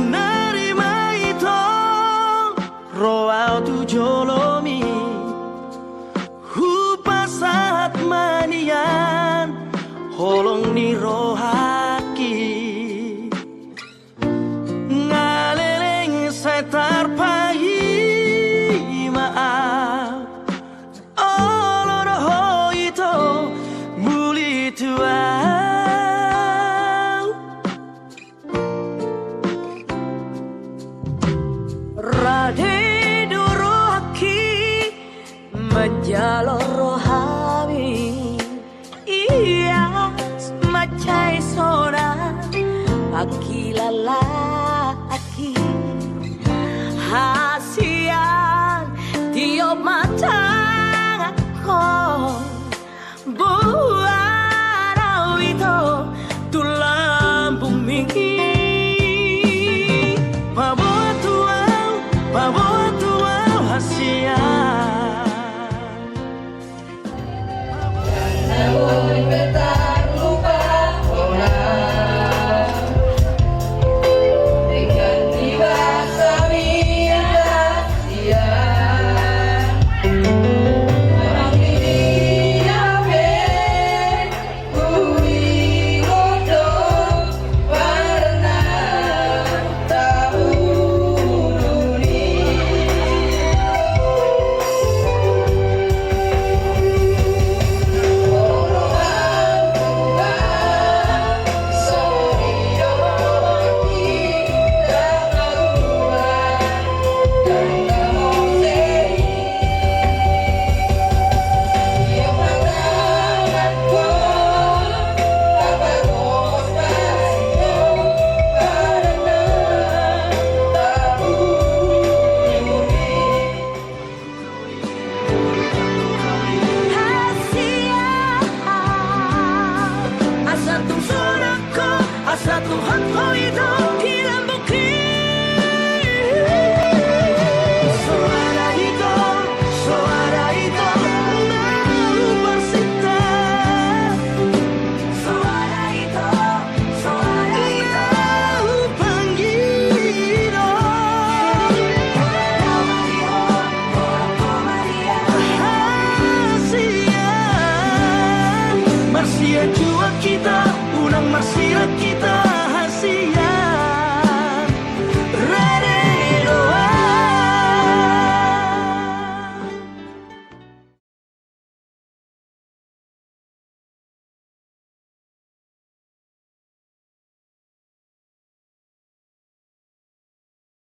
nerima itu roa tu jolomi hupasat manian holong ni rohaki ngaleleng setar pahi maaf oloroh itu muli tua Rade durohaki menjalor rohami iya semacai sona aki lalaki hasian tiup matang aku buat itu tulang bumi Bawa tua hasian Namun tak lupa orang dengan tiba kami dia orang ini apa bumi godong pernah tahu Asa Tuhan kau itu